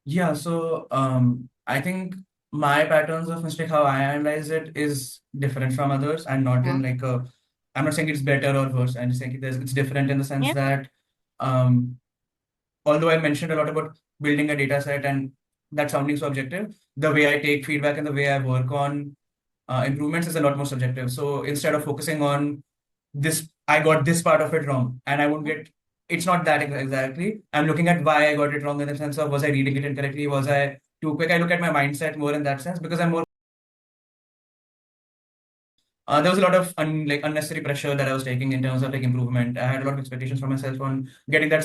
Yeah, so I think my patterns of mistake, how I analyze it, is different from others, and not in Mm. like a. I'm not saying it's better or worse. I'm just saying it's different in the sense Yeah. that um, although I mentioned a lot about building a data set and that sounding so objective, the way I take feedback and the way I work on improvements is a lot more subjective. So instead of focusing on this, I got this part of it wrong, and I won't get. It's not that exactly. I'm looking at why I got it wrong in the sense of, was I reading it incorrectly? Was I too quick? I look at my mindset more in that sense because I'm more. There was a lot of unnecessary pressure that I was taking in terms of like improvement. I had a lot of expectations for myself on getting that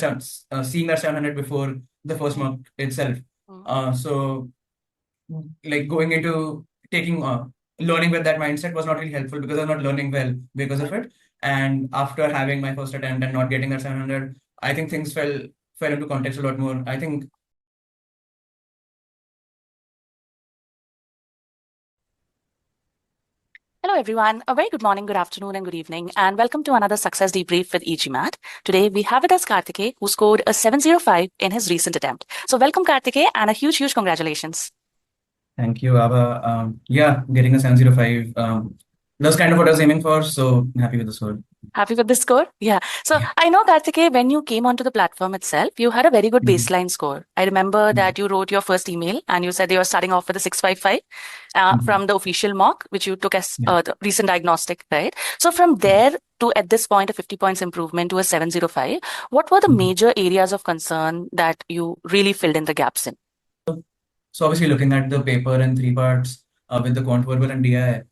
seeing that 700 before the first Mm. month itself. Mm. So like going into taking learning with that mindset was not really helpful because I was not learning well because of Right. it. And after having my first attempt and not getting that 700, I think things fell into context a lot more. I think. Hello, everyone. A very good morning, good afternoon, and good evening, and welcome to another Success Debrief with e-GMAT. Today, we have with us Kartikey, who scored a 705 in his recent attempt. So, welcome, Kartikey, and a huge congratulations. Thank you, Ava. Yeah, getting a 705. That's kind of what I was aiming for, so happy with the score. Happy with this score? Yeah. So, Yeah. I know, Kartikey, when you came onto the platform itself, you had a very good Mhm. baseline score. I remember Yeah. that you wrote your first email and you said you were starting off with a 655 Mhm. from the official mock, which you took as Yeah. the recent diagnostic, right? So, from Yeah. there to at this point, a 50 points improvement to a 705, what were the Mhm. major areas of concern that you really filled in the gaps in? So obviously looking at the paper in three parts with the quant, verbal, and DI.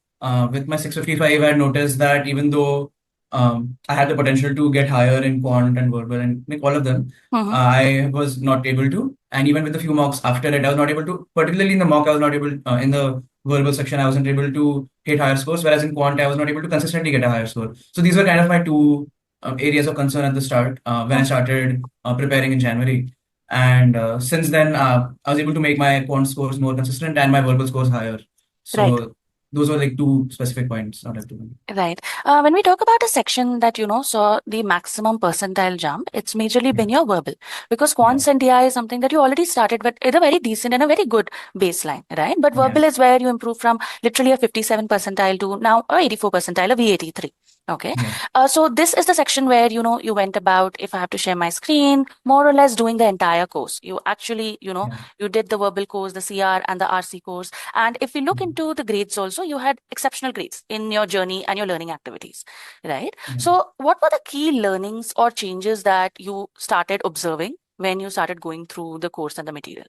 With my 655, I noticed that even though I had the potential to get higher in quant and verbal and like all of them, Mm-hmm. I was not able to. And even with the few mocks after it, I was not able to. Particularly in the mock, I was not able. In the verbal section, I wasn't able to hit higher scores. Whereas in quant, I was not able to consistently get a higher score. So these were kind of my two areas of concern at the start when I started preparing in January. And since then, I was able to make my quant scores more consistent and my verbal scores higher. Right. So those were like two specific points, not like two. Right. When we talk about a section that, saw the maximum percentile jump, it's majorly Yeah, been your verbal because yeah, quants and DI is something that you already started, but it's a very decent and a very good baseline, right? But yeah, verbal is where you improve from literally a 57 percentile to now a 84 percentile, a V83. Okay. yeah, So this is the section where, you went about, if I have to share my screen, more or less doing the entire course. You actually, yeah. you did the verbal course, the CR and the RC course. And if we look Mhm. into the grades also, you had exceptional grades in your journey and your learning activities, right? Yeah. So, what were the key learnings or changes that you started observing when you started going through the course and the material?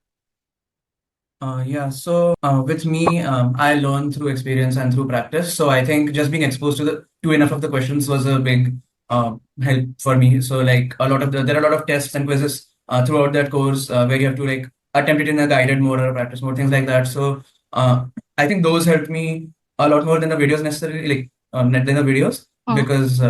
Yeah, so with me, I learned through experience and through practice. So I think just being exposed to enough of the questions was a big help for me. So like there are a lot of tests and quizzes throughout that course where you have to like attempt it in a guided mode or a practice mode, things like that. So I think those helped me a lot more than the videos necessarily, like than the videos Mhm. because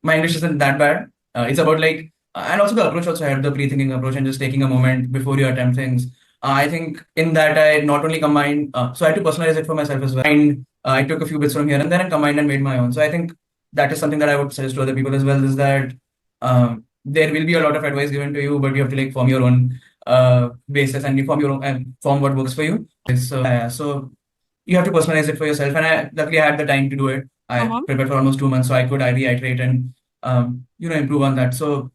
my English isn't that bad. It's about like, and also the approach also had the pre-thinking approach and just taking a moment before you attempt things. I think in that I not only combined, so I had to personalize it for myself as well. And I took a few bits from here and then and combined and made my own. So I think that is something that I would suggest to other people as well, is that there will be a lot of advice given to you, but you have to like form your own basis and you form your own and form what works for you. So you have to personalize it for yourself. And luckily I had the time to do it. I Mhm. prepared for almost 2 months, so I could reiterate and improve on that. So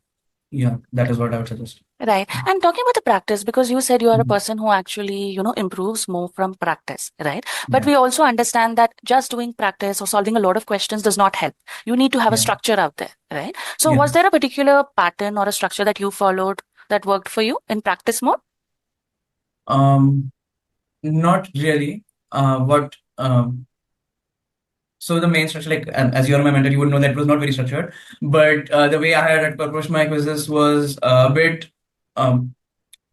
yeah, that is what I would suggest. Right. And talking about the practice, because you said you are a Mhm. person who actually, improves more from practice, right? But Yeah, we also understand that just doing practice or solving a lot of questions does not help. You need to have a yeah, structure out there, right? So yeah. was there a particular pattern or a structure that you followed that worked for you in practice mode? Um, Not really. What So the main structure, like as you are my mentor, you would know that it was not very structured. But the way I had approached my quizzes was a bit. Um,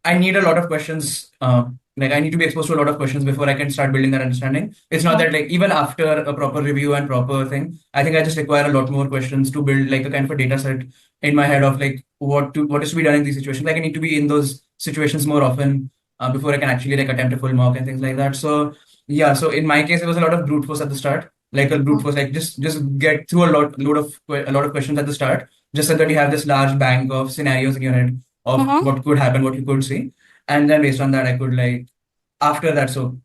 I need a lot of questions. Like I need to be exposed to a lot of questions before I can start building that understanding. It's not that like even after a proper review and proper thing, I think I just require a lot more questions to build like a kind of a data set in my head of like what is to be done in these situations. Like I need to be in those situations more often before I can actually like attempt a full mock and things like that. So yeah, so in my case, it was a lot of brute force at the start, like a brute force, like just get through a lot of questions at the start, just so that you have this large bank of scenarios in your head of Mm-hmm. what could happen, what you could see. And then based on that, I could like after that. So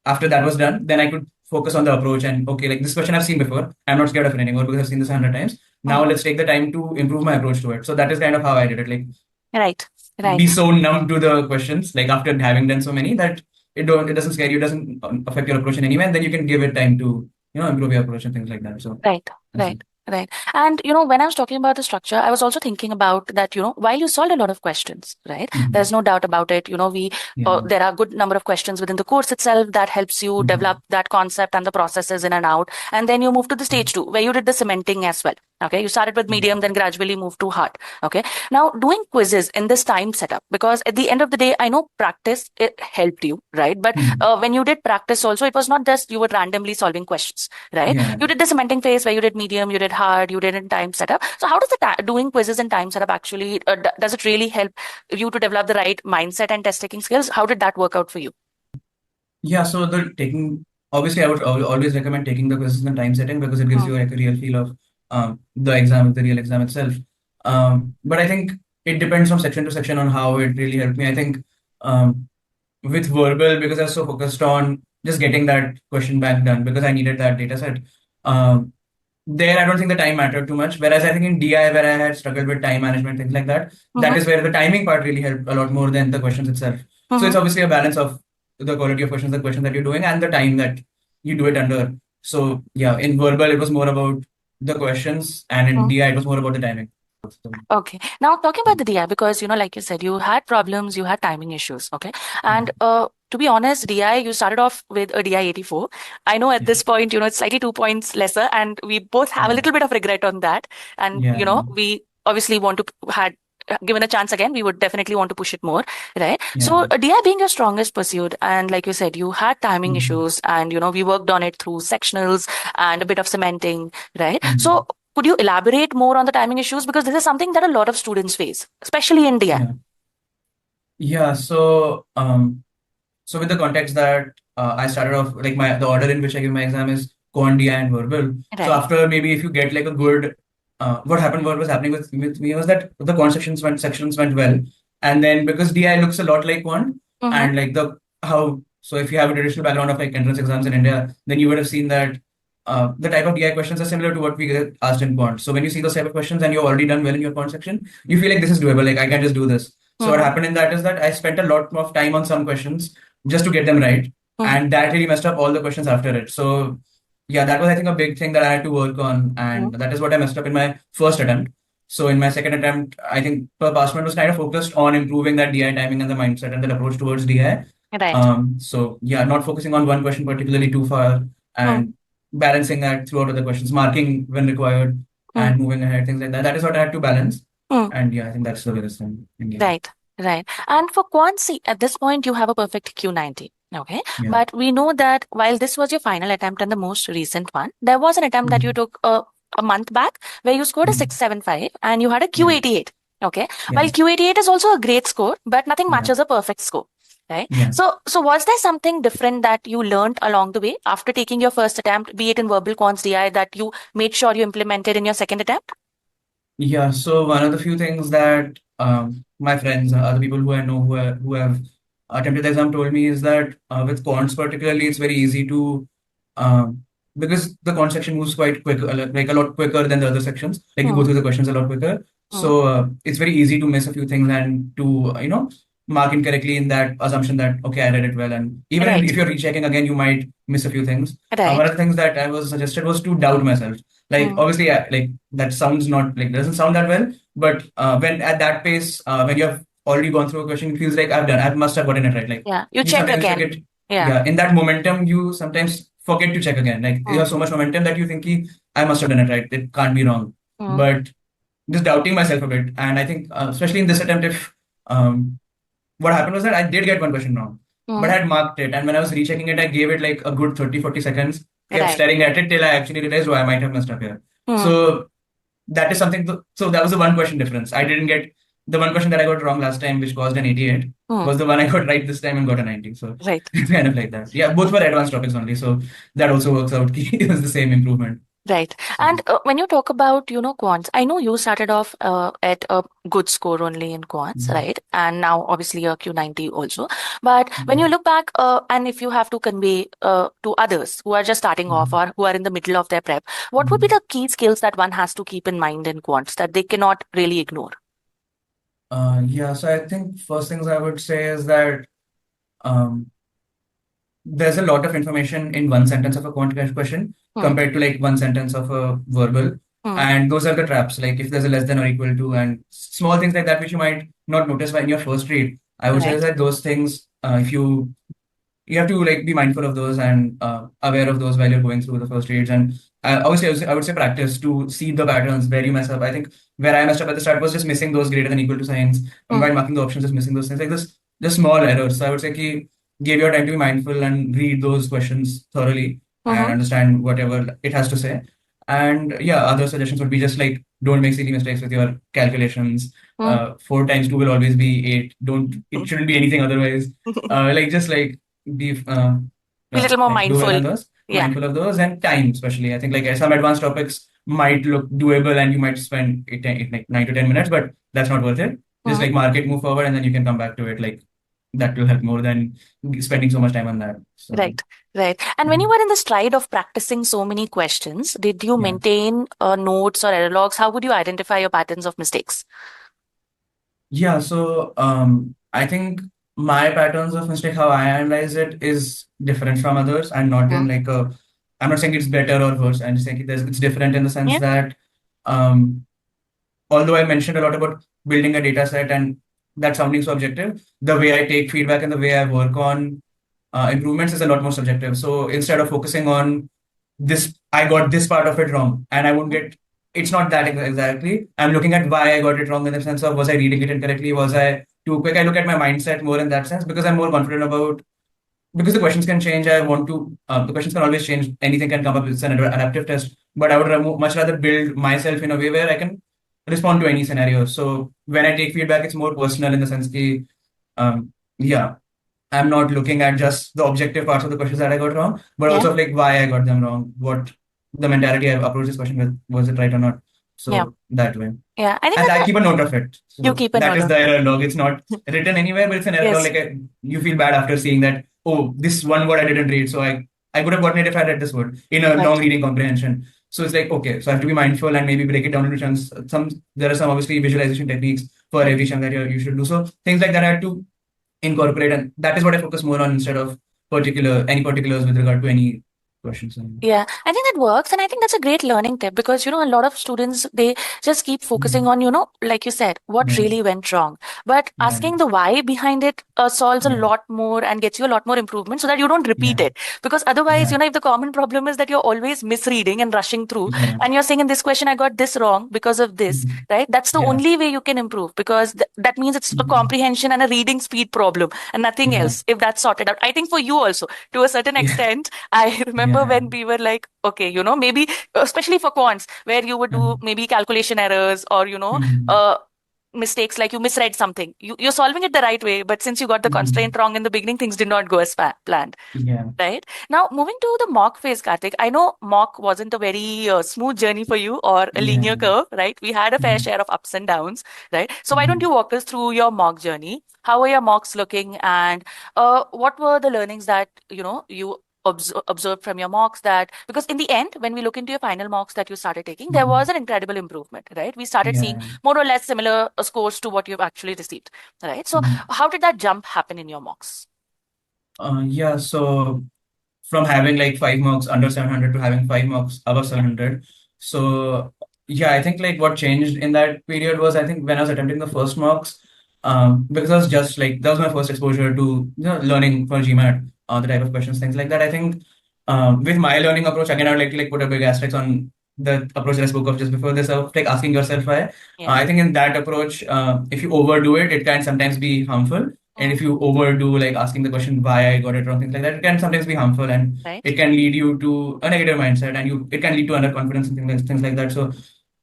after that was done, then I could focus on the approach and okay, like this question I've seen before. I'm not scared of it anymore because I've seen this 100 times. Now Mm. let's take the time to improve my approach to it. So that is kind of how I did it. Like Right. Right. be so numb to the questions, like after having done so many that it doesn't scare you, it doesn't affect your approach in any way, and then you can give it time to improve your approach and things like that. So Right, that's it. right, right. And when I was talking about the structure, I was also thinking about that, while you solved a lot of questions, right? Mhm. There's no doubt about it. Yeah. There are good number of questions within the course itself that helps you develop Mhm. that concept and the processes in and out. And then you move to the stage two, where you did the cementing as well. Okay. You started with Yeah. medium, then gradually moved to hard. Okay. Now doing quizzes in this time setup, because at the end of the day, I know practice, it helped you, right? But Mhm. when you did practice also, it was not just you were randomly solving questions, right? Yeah. You did the cementing phase where you did medium, you did hard, you did in time setup. So how does doing quizzes in time setup actually, does it really help you to develop the right mindset and test taking skills? How did that work out for you? Yeah, so the taking obviously I would always recommend taking the quizzes in time setting because it gives Hmm. you like a real feel of the real exam itself. But I think it depends from section to section on how it really helped me. I think with verbal, because I was so focused on just getting that question bank done because I needed that data set. Um, there, I don't think the time mattered too much. Whereas I think in DI, where I had struggled with time management, things like that, that Mm-hmm. is where the timing part really helped a lot more than the questions itself. So Mm-hmm. it's obviously a balance of the quality of questions, the questions that you're doing, and the time that you do it under. So yeah, in verbal, it was more about the questions, and in DI, it was more about the timing. So, Okay. Now talking about the DI, because like you said, you had problems, you had timing issues. Okay. yeah, And to be honest, DI, you started off with a DI84. I know at yeah, this point, it's slightly 2 points lesser, and we both have a yeah, little bit of regret on that. And yeah, we obviously want to had given a chance again, we would definitely want to push it more, right? yeah. So DI being your strongest pursuit, and like you said, you had timing Mhm. issues, and we worked on it through sectionals and a bit of cementing, right? So Mhm. could you elaborate more on the timing issues? Because this is something that a lot of students face, especially in DI. Yeah, yeah. So with the context that I started off like the order in which I give my exam is Quant, DI, and verbal. So Right. after maybe if you get like a good what was happening with me was that the quant sections went well, and then because DI looks a lot like quant Mm-hmm. and like the how so if you have a traditional background of like entrance exams in India, then you would have seen that the type of DI questions are similar to what we get asked in quant. So when you see those type of questions and you've already done well in your quant section, you feel like this is doable. Like I can just do this. So what Mm-hmm. happened in that is that I spent a lot of time on some questions just to get them right. Mm-hmm. And that really messed up all the questions after it. So yeah, that was I think a big thing that I had to work on. And that is what I messed up in my first attempt. So in my second attempt, I think per passment was kind of focused on improving that DI timing and the mindset and the approach towards DI. Right. So yeah, not focusing on one question particularly too far and balancing that throughout other questions, marking when required Mm-hmm. and moving ahead, things like that. That is what I had to balance. Mm-hmm. And yeah, I think that's the biggest thing in DI. Right, right. And for Quant C, at this point, you have a perfect Q90. Okay. Yeah. But we know that while this was your final attempt and the most recent one, there was an attempt that you Mhm. took a month back where you scored a Mhm. 675 and you had a Yeah. Q88. Okay. Yeah. While Q88 is also a great score, but nothing Yeah. matches a perfect score. Right. Yeah. So was there something different that you learned along the way after taking your first attempt, be it in verbal quants DI, that you made sure you implemented in your second attempt? Yeah, so one of the few things that my friends, other people who I know who have attempted the exam told me is that with quants particularly, it's very easy to because the quant section moves quite quick, like a lot quicker than the other sections. Like you go Hmm. through the questions a lot quicker, Hmm. so it's very easy to miss a few things and to mark incorrectly in that assumption that okay, I read it well, and even Right. if you're rechecking again, you might miss a few things. One Right. of the things that I was suggested was to doubt myself. Like Hmm. obviously, yeah, like that sounds not like doesn't sound that well, but when at that pace, when you have already gone through a question, it feels like I must have gotten it right. Like Yeah. You you check sometimes check again. it, Yeah. yeah. In that momentum, you sometimes forget to check again. Like you Hmm. have so much momentum that you think, "Ki, I must have done it right. It can't be wrong." Hmm. But just doubting myself a bit, and I think especially in this attempt, if what happened was that I did get one question wrong, but Hmm. I had marked it. And when I was rechecking it, I gave it like a good 30, 40 seconds, kept Right. staring at it till I actually realized, oh, I might have messed up here. Hmm. So that is something, so that was the one question difference. I didn't get the one question that I got wrong last time, which caused an 88, Hmm. was the one I got right this time and got a 90. So Right. it's kind of like that. Yeah, both were advanced topics only. So that also works out. It was the same improvement. Right. So And when you talk about, quants, I know you started off at a good score only in quants, mhm, right? And now obviously a Q90 also. But when you mhm, look back, and if you have to convey to others who are just starting off mhm, or who are in the middle of their prep, what would be mhm. the key skills that one has to keep in mind in quants that they cannot really ignore? Yeah, so I think first things I would say is that um, there's a lot of information in one sentence of a quant question Hmm. compared to like one sentence of a verbal. Hmm. And those are the traps. Like if there's a less than or equal to, and small things like that which you might not notice in your first read. I would say Right. that those things, if you have to like be mindful of those and aware of those while you're going through the first reads. And obviously, I would say practice to see the patterns where you mess up. I think where I messed up at the start was just missing those greater than equal to signs. And Hmm. while marking the options, just missing those things like this, just small errors. So I would say give your time to be mindful and read those questions thoroughly and Mm-hmm. understand whatever it has to say. And yeah, other suggestions would be just like don't make silly mistakes with your calculations. Hmm. 4 times 2 will always be 8. Don't it shouldn't be anything otherwise. Like just like be Be a little more like do well mindful. on those, Yeah. mindful of those, and time especially. I think like some advanced topics might look doable and you might spend like 9 to 10 minutes, but that's not worth it. Just Hmm. like mark it, move forward, and then you can come back to it. Like that will help more than spending so much time on that. So Right, right. And when you mhm, were in the stride of practicing so many questions, did you yeah. maintain notes or error logs? How would you identify your patterns of mistakes? Yeah, so I think my patterns of mistake, how I analyze it, is different from others, and not Hmm. in like a. I'm not saying it's better or worse. I'm just saying it's different in the sense Yeah. that um, although I mentioned a lot about building a data set and that sounding so objective, the way I take feedback and the way I work on improvements is a lot more subjective. So instead of focusing on this, I got this part of it wrong, and I won't get. It's not that exactly. I'm looking at why I got it wrong in the sense of was I reading it incorrectly? Was I too quick? I look at my mindset more in that sense because I'm more confident about because the questions can change. I want to the questions can always change. Anything can come up. It's an adaptive test, but I would much rather build myself in a way where I can respond to any scenario. So when I take feedback, it's more personal in the sense that yeah, I'm not looking at just the objective parts of the questions that I got wrong, but Yeah. also of like why I got them wrong, what the mentality I approached this question with, was it right or not? Yeah. So that way. Yeah. I think And that's I keep a note of it. you So keep a that note is of the it. error log. It's not written anywhere, but it's an error log. Yes. Like you feel bad after seeing that, oh, this one word I didn't read. So I could have gotten it if I read this word in a long Right. reading comprehension. So it's like, okay, so I have to be mindful and maybe break it down into chunks. There are some obviously visualization techniques for Hmm. every chunk that you should do. So things like that I had to incorporate, and that is what I focus more on instead of any particulars with regard to any questions. Yeah, I think that works. And I think that's a great learning tip because, a lot of students, they just keep focusing Mhm. on, like you said, what Yeah, really went wrong. But yeah, asking the why behind it solves a yeah, lot more and gets you a lot more improvement so that you don't repeat yeah, it. Because otherwise, yeah, if the common problem is that you're always misreading and rushing through yeah, and you're saying in this question, I got this wrong because of this, mhm, right? That's the yeah, only way you can improve because that means it's a mhm, comprehension and a reading speed problem and nothing yeah, else if that's sorted out. I think for you also, to a certain yeah, extent, I remember yeah, when we were like, okay, maybe especially for quants, where you would do mhm, maybe calculation errors or, mhm, uh, mistakes like you misread something. You're solving it the right way, but since you got the mhm, constraint wrong in the beginning, things did not go as planned. yeah, Right. Now, moving to the mock phase, Karthik, I know mock wasn't a very smooth journey for you or a yeah, linear curve, right? We had a fair mhm, share of ups and downs, right? So why don't mhm. you walk us through your mock journey? How are your mocks looking? And what were the learnings that, you observed from your mocks that, because in the end, when we look into your final mocks that you started taking, there was Mhm. an incredible improvement, right? We started seeing Yeah. more or less similar scores to what you've actually received, right? So Mhm. how did that jump happen in your mocks? Yeah, so from having like 5 marks under 700 to having 5 marks above Yeah. 700. So yeah, I think like what changed in that period was I think when I was attempting the first marks, because I was just like that was my first exposure to learning for GMAT, the type of questions, things like that. I think with my learning approach, again, I would like to like put a big asterisk on the approach that I spoke of just before this, of like asking yourself why. Yeah. I think in that approach, if you overdo it, it can sometimes be harmful. And Mm. if you overdo like asking the question why I got it wrong, things like that, it can sometimes be harmful and Right. it can lead you to a negative mindset and it can lead to underconfidence and things like that. So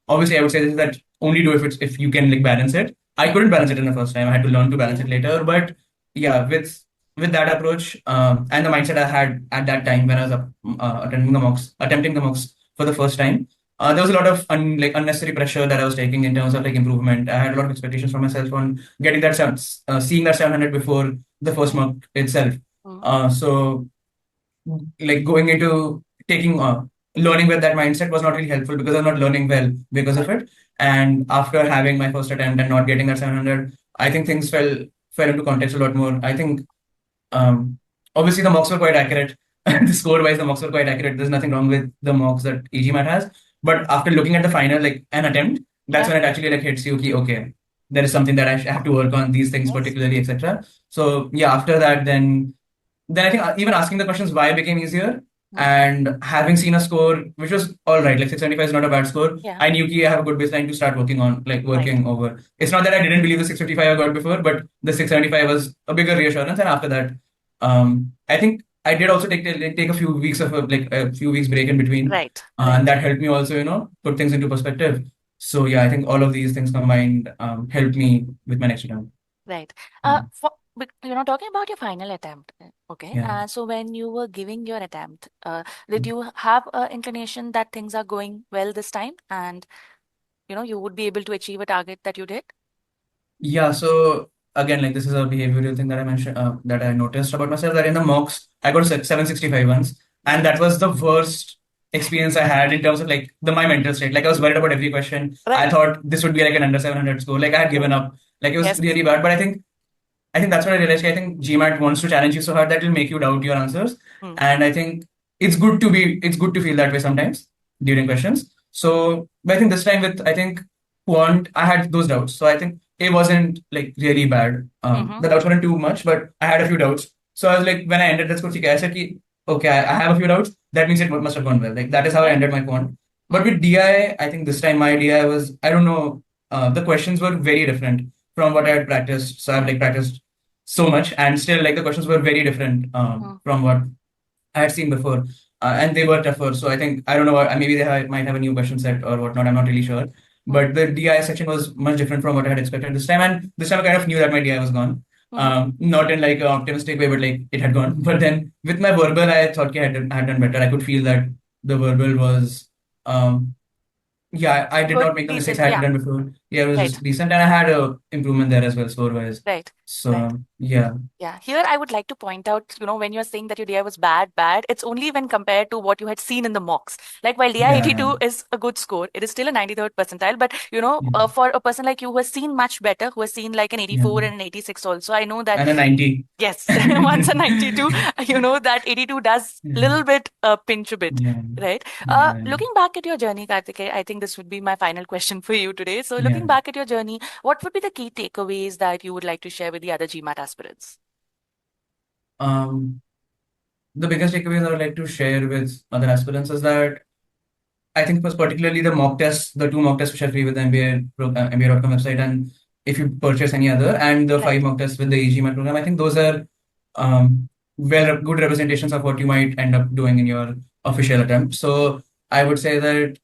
obviously I would say this is that only do if you can like balance it. I couldn't balance it in the first time. I had to learn to balance Yeah. it later. But yeah, with that approach and the mindset I had at that time when I was attempting the mocks for the first time. There was a lot of unnecessary pressure that I was taking in terms of like improvement. I had a lot of expectations from myself on getting that seeing that 700 before the first Mm, mock itself. mm, So like going into taking learning with that mindset was not really helpful because I'm not learning well because of right. it. And after having my first attempt and not getting that 700, I think things fell into context a lot more. I think um, obviously the mocks were quite accurate. The score wise, the mocks were quite accurate. There's nothing wrong with the mocks that e-GMAT has. But after looking at the final, like an attempt, that's Yeah. when it actually like hits you. Okay, there is something that I have to work on. These things Yes. particularly, etc. So yeah, after that, then I think even asking the questions why became easier. Mm, And having seen a score which was all right, like 675 is not a bad score. yeah. I knew I have a good baseline to start working on, like Right. working over. It's not that I didn't believe the 655 I got before, but the 675 was a bigger reassurance. And after that, I think I did also take a few weeks of a few weeks break in between, Right. Right. and that helped me also, put things into perspective. So yeah, I think all of these things combined helped me with my next attempt. Right. Yeah. Talking about your final attempt, okay. Yeah. So when you were giving your attempt, did you have an inclination that things are going well this time, and you would be able to achieve a target that you did? Yeah, so again, like this is a behavioral thing that I mentioned, that I noticed about myself, that in the mocks, I got 765 once, and Right. that was the worst experience I had in terms of like my mental state. Like I was worried about every question. I Right. thought this would be like an under 700 score. Like I had given Right. up. Like it was Yes. really bad. But I think that's what I realized. I think GMAT wants to challenge you so hard that it'll make you doubt your answers. Hmm. And I think it's good to feel that way sometimes during questions. So, but I think this time with, I think Quant, I had those doubts. So I think it wasn't like really bad. Mm-hmm. The doubts weren't too much, but I had a few doubts. So I was like, when I ended that score, I said, okay, I have a few doubts. That means it must have gone well. Like that is how I Right. ended my Quant. But Mm. with DI, I think this time my DI was, I don't know, the questions were very different from what I had practiced. So I've like practiced so much, and still like the questions were very different Mm. from what I had seen before, and they were tougher. So I think I don't know. Maybe might have a new question set or whatnot. I'm not really sure. Mm. But the DI section was much different from what I had expected this time, and this time I kind of knew that my DI was gone. Mm-hmm. Not in like an optimistic way, but like it had gone. But then with my verbal, I thought I had done better. I could feel that the verbal was um, yeah, I did Good. not make the mistakes Decent. I had Yeah. done before. Yeah, it was Right. decent, and I had a improvement there as well, score wise. Right. Right. So yeah, Yeah, here I would like to point out, when you're saying that your DI was bad, it's only when compared to what you had seen in the mocks. Like while yeah, DI82 is a good score, it is still a 93rd percentile. But yeah, for a person like you who has seen much better, who has seen like an yeah, 84 and an 86 also, I know that and a 90. yes, once a 92, that 82 does Yeah, little bit pinch a bit, yeah, right? yeah, Looking back at your journey, Karthikeya, I think this would be my final question for you today. So yeah. looking back at your journey, what would be the key takeaways that you would like to share with the other GMAT aspirants? Um, the biggest takeaways I would like to share with other aspirants is that I think it was particularly the mock tests, the two mock tests which are free with the MBA.com website, and if you purchase any other, and the five Right. mock tests with the e-GMAT program, I think those are good representations of what you might end up doing in your official attempt. So I would say that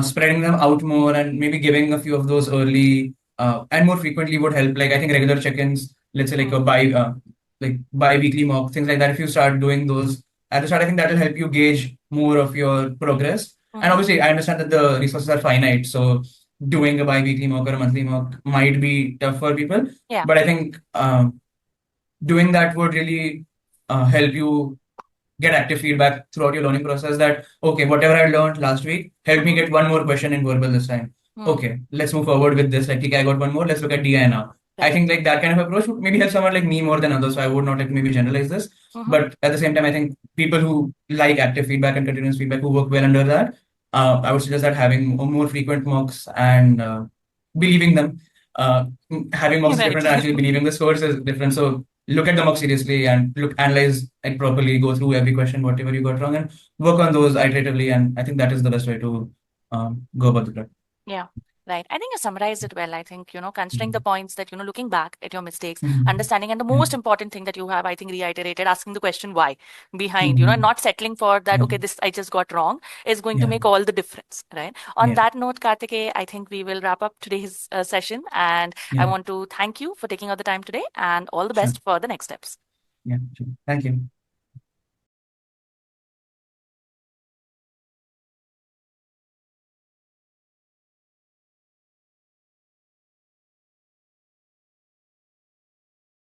spreading them out more and maybe giving a few of those early and more frequently would help. Like I think regular check-ins, let's say like Mm, a bi-weekly mock, things like that. If you start doing those at the start, I think that will help you gauge more of your progress. And mm-hmm. obviously, I understand that the resources are finite, so doing a bi-weekly mock or a monthly mock might be tough for people. Yeah. But I think doing that would really help you get active feedback throughout your learning process, that okay, whatever I learned last week help me Mm-hmm. get one more question in verbal this time. Mm, Okay, let's move forward with this. Like okay, I got one more, let's look at DI now. I right. think like that kind of approach would maybe help someone like me more than others, so I would not like maybe generalize this. Mm-hmm. But at the same time, I think people who like active feedback and continuous feedback, who work well under that, I would suggest that having more frequent mocks and believing them. uh, Having mocks is Right. different, and actually believing the scores is different. So look at the mock seriously and analyze it properly, go through every question, whatever you got wrong, and work on those iteratively. And I think that is the best way to go about the prep. Yeah. Right. I think you summarized it well. I think, considering the points that, looking back at your mistakes, Mhm. understanding, and the Yeah. most important thing that you have, I think, reiterated, asking the question why behind, and Mhm. not settling for that, Yeah. okay, this I just got wrong is going to Yeah. make all the difference, right? On Yeah. that note, Kartikeya, I think we will wrap up today's session. And I Yeah. want to thank you for taking out the time today and all the Sure. best for the next steps. Yeah. Sure. Thank you.